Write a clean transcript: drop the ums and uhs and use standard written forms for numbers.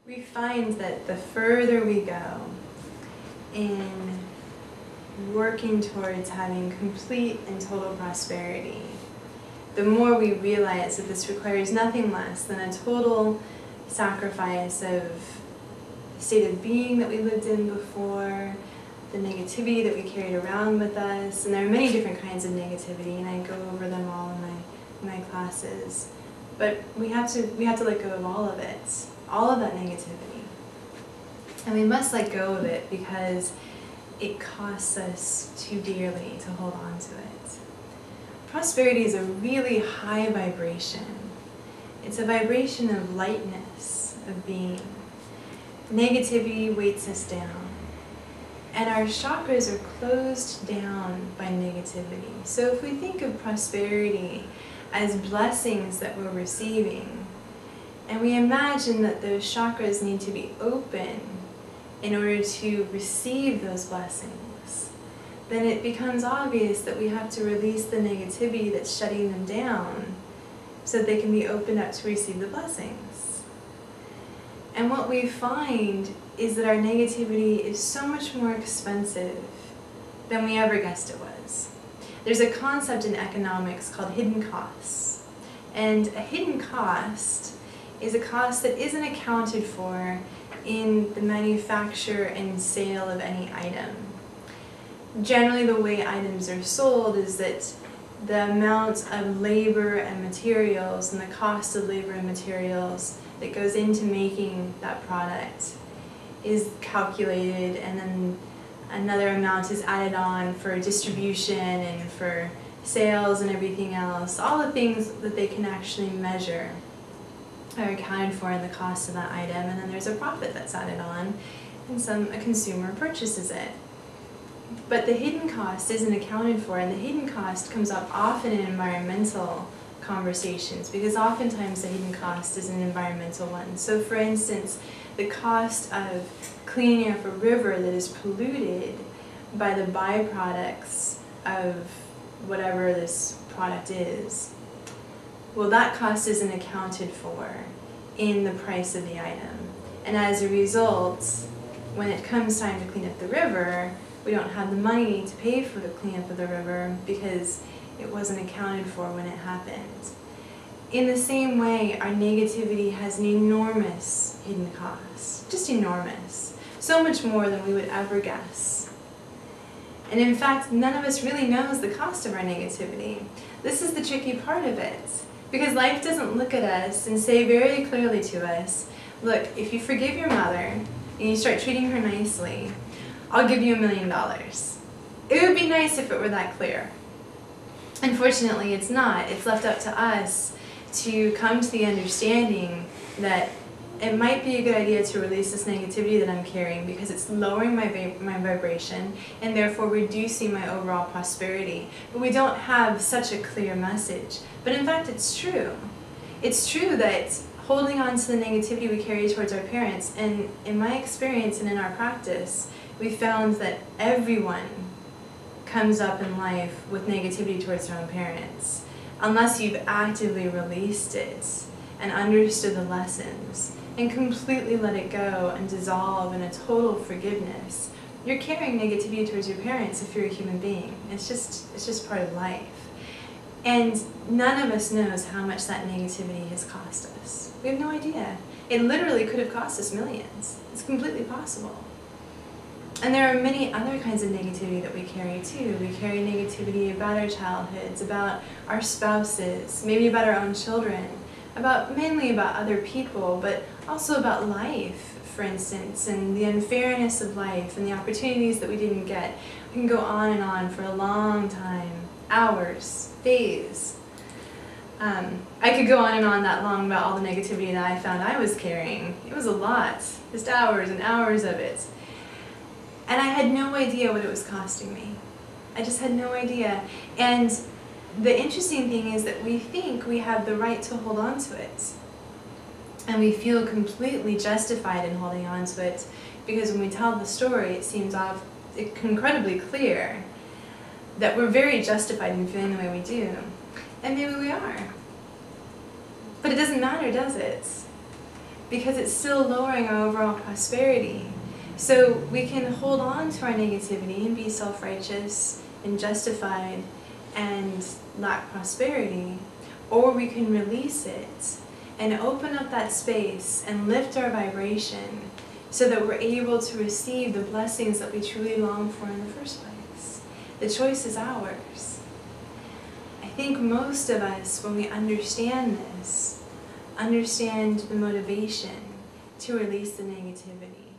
We find that the further we go in working towards having complete and total prosperity, the more we realize that this requires nothing less than a total sacrifice of the state of being that we lived in before, the negativity that we carried around with us, and there are many different kinds of negativity, and I go over them all in my classes. But we have to let go of all of it, all of that negativity. And we must let go of it because it costs us too dearly to hold on to it. Prosperity is a really high vibration. It's a vibration of lightness, of being. Negativity weights us down. And our chakras are closed down by negativity. So if we think of prosperity as blessings that we're receiving, and we imagine that those chakras need to be open in order to receive those blessings, then it becomes obvious that we have to release the negativity that's shutting them down so that they can be opened up to receive the blessings. And what we find is that our negativity is so much more expensive than we ever guessed it was. There's a concept in economics called hidden costs. And a hidden cost is a cost that isn't accounted for in the manufacture and sale of any item. Generally, the way items are sold is that the amount of labor and materials and the cost of labor and materials that goes into making that product is calculated, and then another amount is added on for distribution and for sales and everything else. All the things that they can actually measure are accounted for in the cost of that item, and then there's a profit that's added on, and a consumer purchases it. But the hidden cost isn't accounted for, and the hidden cost comes up often in environmental conversations, because oftentimes the hidden cost is an environmental one. So for instance, the cost of cleaning up a river that is polluted by the byproducts of whatever this product is, well, that cost isn't accounted for in the price of the item. And as a result, when it comes time to clean up the river, we don't have the money to pay for the cleanup of the river because it wasn't accounted for when it happened. In the same way, our negativity has an enormous hidden cost, just enormous, so much more than we would ever guess. And in fact, none of us really knows the cost of our negativity. This is the tricky part of it, because life doesn't look at us and say very clearly to us, look, if you forgive your mother and you start treating her nicely, I'll give you $1 million. It would be nice if it were that clear. Unfortunately, it's not. It's left up to us to come to the understanding that it might be a good idea to release this negativity that I'm carrying because it's lowering my vibration and therefore reducing my overall prosperity. But we don't have such a clear message. But in fact, it's true. It's true that holding on to the negativity we carry towards our parents, and in my experience and in our practice, we found that everyone comes up in life with negativity towards their own parents. Unless you've actively released it and understood the lessons and completely let it go and dissolve in a total forgiveness, you're carrying negativity towards your parents if you're a human being. It's just part of life. And none of us knows how much that negativity has cost us. We have no idea. It literally could have cost us millions. It's completely possible. And there are many other kinds of negativity that we carry too. We carry negativity about our childhoods, about our spouses, maybe about our own children, mainly about other people, but also about life, for instance, and the unfairness of life and the opportunities that we didn't get. We can go on and on for a long time, hours, days. I could go on and on that long about all the negativity that I found I was carrying. It was a lot, just hours and hours of it. And I had no idea what it was costing me. I just had no idea. And the interesting thing is that we think we have the right to hold on to it. And we feel completely justified in holding on to it because when we tell the story, it seems incredibly clear that we're very justified in feeling the way we do. And maybe we are. But it doesn't matter, does it? because it's still lowering our overall prosperity. So we can hold on to our negativity and be self-righteous and justified and lack prosperity, or we can release it and open up that space and lift our vibration so that we're able to receive the blessings that we truly long for in the first place. The choice is ours. I think most of us, when we understand this, understand the motivation to release the negativity.